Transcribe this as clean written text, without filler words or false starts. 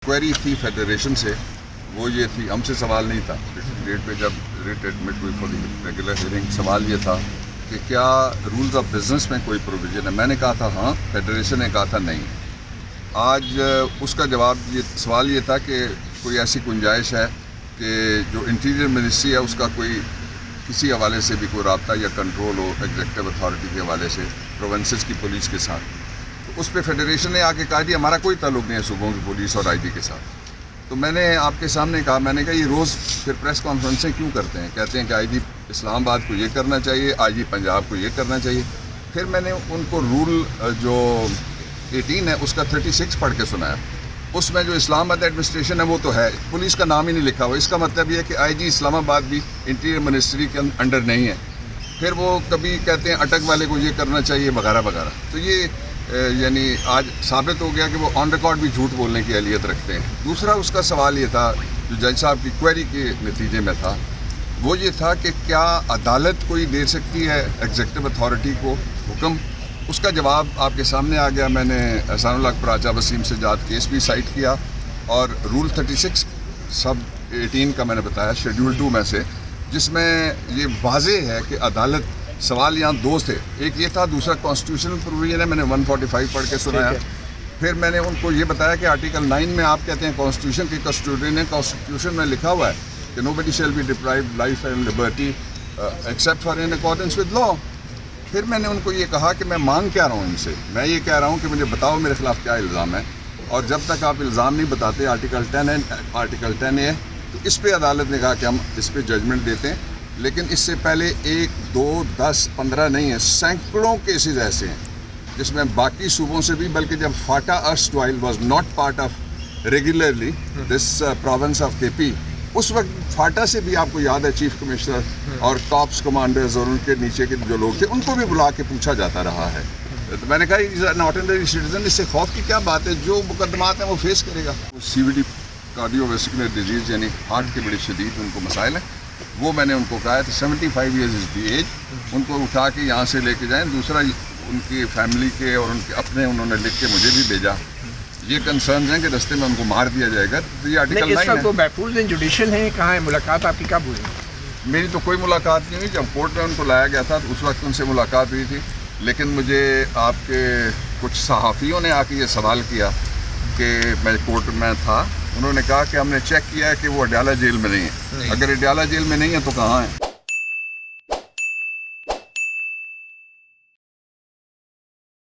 Query थी federation से, वो ये थी, हमसे सवाल नहीं था डेट पे जब रिट एडमिट हुई फॉर द रेगुलर हियरिंग। सवाल ये था कि क्या रूल्स ऑफ बिजनेस में कोई प्रोविजन है। मैंने कहा था हाँ, फेडरेशन ने कहा था नहीं। आज उसका जवाब ये, सवाल ये था कि कोई ऐसी गुंजाइश है कि जो इंटीरियर मिनिस्ट्री है उसका कोई किसी हवाले से भी कोई रब्ता या कंट्रोल हो एग्जीक्यूटिव अथॉरिटी के हवाले से प्रोविंसेस की पुलिस के साथ। तो उस पर फेडरेशन ने आके कहा कि हमारा कोई ताल्लुक नहीं है सूबों की पुलिस और आईजी के साथ। तो मैंने आपके सामने कहा, मैंने कहा ये रोज़ फिर प्रेस कॉन्फ्रेंसें क्यों करते हैं। कहते हैं कि आईजी इस्लामाबाद को ये करना चाहिए, आईजी पंजाब को ये करना चाहिए। फिर मैंने उनको रूल जो 18 है उसका 36 पढ़ के सुनाया। उसमें जो इस्लामाबाद एडमिनिस्ट्रेशन है वो तो है, पुलिस का नाम ही नहीं लिखा हुआ। इसका मतलब ये है कि आईजी इस्लामाबाद भी इंटीरियर मिनिस्ट्री के अंडर नहीं है। फिर वो कभी कहते हैं अटक वाले को ये करना चाहिए वगैरह वगैरह। तो ये यानी आज साबित हो गया कि वो ऑन रिकॉर्ड भी झूठ बोलने की अहलियत रखते हैं। दूसरा उसका सवाल ये था जो जज साहब की क्वेरी के नतीजे में था, वो ये था कि क्या अदालत कोई दे सकती है एग्जीक्यूटिव अथॉरिटी को हुक्म। उसका जवाब आपके सामने आ गया। मैंने एहसानुल्लाह पराचा वसीम से जात केस भी साइट किया और रूल 36 सब 18 का मैंने बताया शेड्यूल 2 में से, जिसमें ये वाज़ेह है कि अदालत, सवाल यहाँ दो थे, एक ये था, दूसरा कॉन्स्टिट्यूशनल प्रोविजन है। मैंने 145 पढ़ के सुनाया। फिर मैंने उनको ये बताया कि आर्टिकल 9 में आप कहते हैं कॉन्स्टिट्यूशन के कस्टोडियन है, कॉन्स्टिट्यूशन में लिखा हुआ है कि nobody shall be deprived life and liberty except for in accordance with law. फिर मैंने उनको ये कहा कि मैं मांग क्या रहा हूँ इनसे, मैं ये कह रहा हूँ कि मुझे बताओ मेरे खिलाफ क्या इल्ज़ाम है, और जब तक आप इल्ज़ाम नहीं बताते, आर्टिकल 10 है, आर्टिकल 10 है, तो इस पर अदालत ने कहा कि हम इस पर जजमेंट देते हैं। लेकिन इससे पहले 1, 2, 10, 15 नहीं है, सैकड़ों केसेस ऐसे हैं जिसमें बाकी सूबों से भी, बल्कि जब FATA erstwhile was not part of regularly this province of KP, उस वक्त फाटा से भी आपको याद है चीफ कमिश्नर और टॉप्स कमांडर्स और उनके नीचे के जो लोग थे उनको भी बुला के पूछा जाता रहा है। तो मैंने कहा इज नॉट ऑर्डिनरी सिटीजन, इससे खौफ की क्या बात है, जो मुकदमात हैं वो फेस करेगा। CVD कार्डियोवैस्कुलर डिजीज़ यानी हार्ट के बड़े शदीद उनको मसाइल हैं, वो मैंने उनको कहा है। तो 75 ईयर्स इज़ दी एज, उनको उठा के यहाँ से लेके जाएं। दूसरा उनकी फैमिली के और उनके अपने उन्होंने लिख के मुझे भी भेजा, ये कंसर्न हैं कि रास्ते में उनको मार दिया जाएगा। तो ये आर्टिकल 9 है। तो महफूज जुडिशल हैं, कहाँ है मुलाकात आपकी, कब हुई? मेरी तो कोई मुलाकात नहीं हुई। जब कोर्ट में उनको लाया गया था तो उस वक्त उनसे मुलाकात हुई थी। लेकिन मुझे आपके कुछ सहाफ़ियों ने आके ये सवाल किया कि मैं कोर्ट में था, उन्होंने कहा कि हमने चेक किया है कि वो अडयाला जेल में नहीं है। अगर अडयाला जेल में नहीं है तो कहाँ है?